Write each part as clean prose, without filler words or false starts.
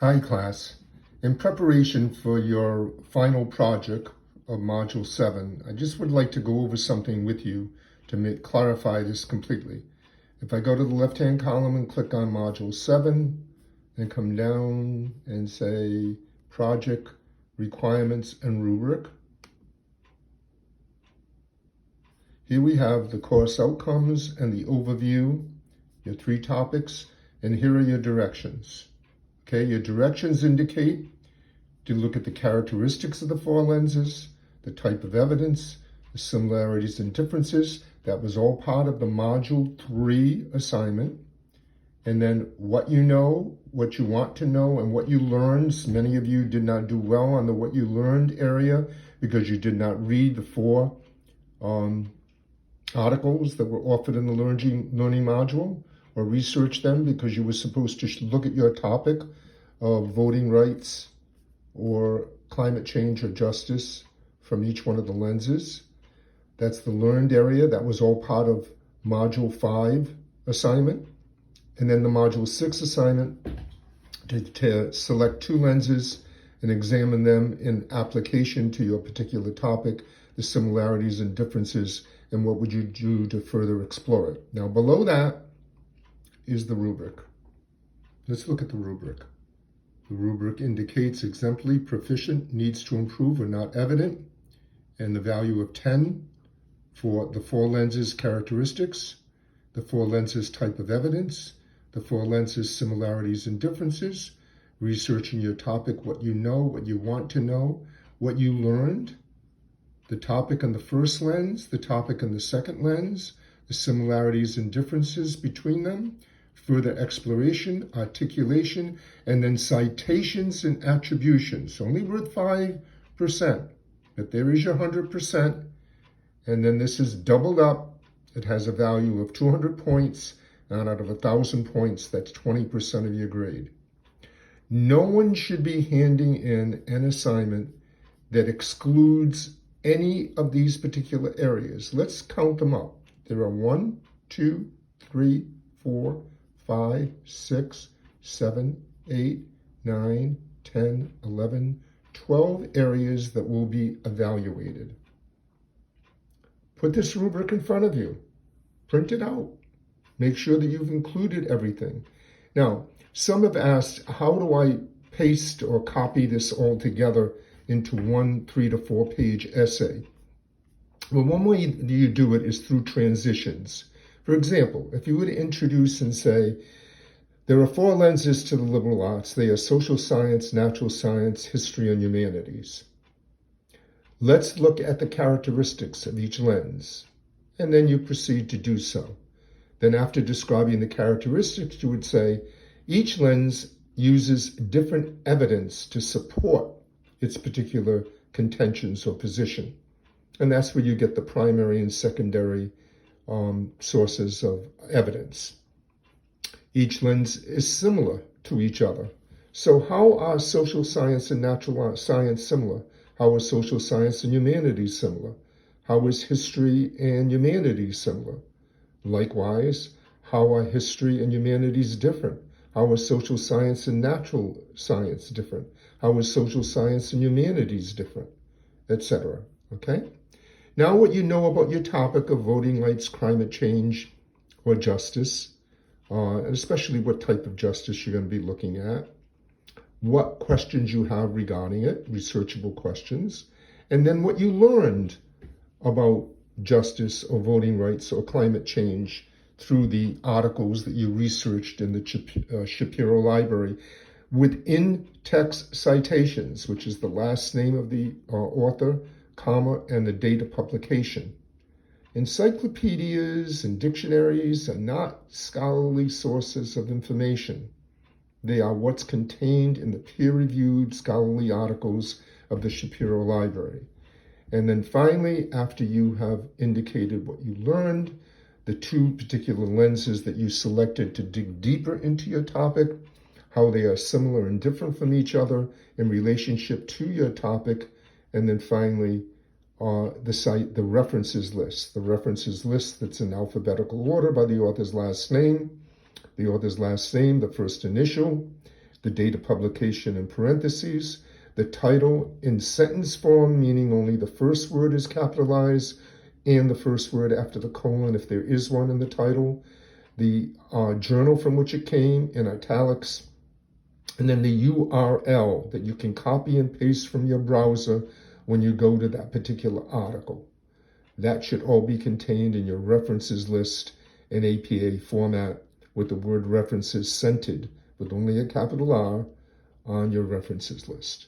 Hi class. In preparation for your final project of Module 7, I just would like to go over something with you to clarify this completely. If I go to the left-hand column and click on Module 7, and come down and say Project Requirements and Rubric, here we have the course outcomes and the overview, your 3 topics, and here are your directions. Okay, your directions indicate to look at the characteristics of the 4 lenses, the type of evidence, the similarities and differences. That was all part of the Module 3 assignment. And then what you know, what you want to know, and what you learned. Many of you did not do well on the what you learned area because you did not read the 4 articles that were offered in the learning module, or research them because you were supposed to look at your topic of voting rights or climate change or justice from each one of the lenses. That's the learned area. That was all part of Module 5 assignment. And then the Module 6 assignment to select 2 lenses and examine them in application to your particular topic, the similarities and differences, and what would you do to further explore it. Now below that is the rubric. Let's look at the rubric. The rubric indicates exemplary, proficient, needs to improve, or not evident, and the value of 10 for the 4 lenses characteristics, the 4 lenses type of evidence, the 4 lenses similarities and differences, researching your topic, what you know, what you want to know, what you learned, the topic on the first lens, the topic on the second lens, the similarities and differences between them, further exploration, articulation, and then citations and attributions. Only worth 5%, but there is your 100%. And then this is doubled up. It has a value of 200 points, and out of 1,000 points, that's 20% of your grade. No one should be handing in an assignment that excludes any of these particular areas. Let's count them up. There are 1, 2, 3, 4, 5, 6, 7, 8, 9, 10, 11, 12 areas that will be evaluated. Put this rubric in front of you. Print it out. Make sure that you've included everything. Now, some have asked, how do I paste or copy this all together into one 3 to 4 page essay? Well, one way you do it is through transitions. For example, if you were to introduce and say, there are 4 lenses to the liberal arts. They are social science, natural science, history, and humanities. Let's look at the characteristics of each lens. And then you proceed to do so. Then after describing the characteristics, you would say, each lens uses different evidence to support its particular contentions or position. And that's where you get the primary and secondary sources of evidence. Each lens is similar to each other. So how are social science and natural science similar? How are social science and humanities similar? How is history and humanities similar? Likewise, how are history and humanities different? How are social science and natural science different? How is social science and humanities different? Etc. Okay? Now what you know about your topic of voting rights, climate change, or justice, and especially what type of justice you're going to be looking at, what questions you have regarding it, researchable questions, and then what you learned about justice or voting rights or climate change through the articles that you researched in the Shapiro Library with in-text citations, which is the last name of the author, comma, and the date of publication. Encyclopedias and dictionaries are not scholarly sources of information. They are what's contained in the peer-reviewed scholarly articles of the Shapiro Library. And then finally, after you have indicated what you learned, the 2 particular lenses that you selected to dig deeper into your topic, how they are similar and different from each other in relationship to your topic, and then finally, the references list. The references list that's in alphabetical order by the author's last name, the first initial, the date of publication in parentheses, the title in sentence form, meaning only the first word is capitalized and the first word after the colon, if there is one in the title, the journal from which it came in italics, and then the URL that you can copy and paste from your browser when you go to that particular article. That should all be contained in your references list in APA format with the word references centered with only a capital R on your references list.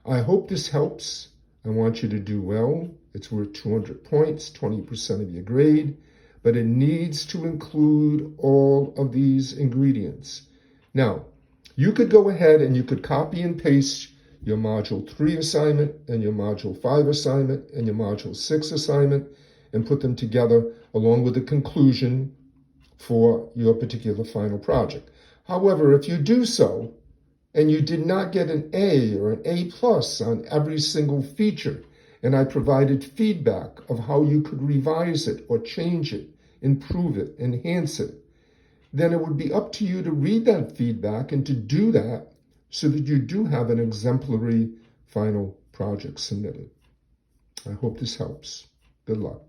I hope this helps. I want you to do well. It's worth 200 points, 20% of your grade, but it needs to include all of these ingredients. Now, you could go ahead and you could copy and paste your Module 3 assignment and your Module 5 assignment and your Module 6 assignment and put them together along with the conclusion for your particular final project. However, if you do so and you did not get an A or an A+ on every single feature, and I provided feedback of how you could revise it or change it, improve it, enhance it, then it would be up to you to read that feedback and to do that so that you do have an exemplary final project submitted. I hope this helps. Good luck.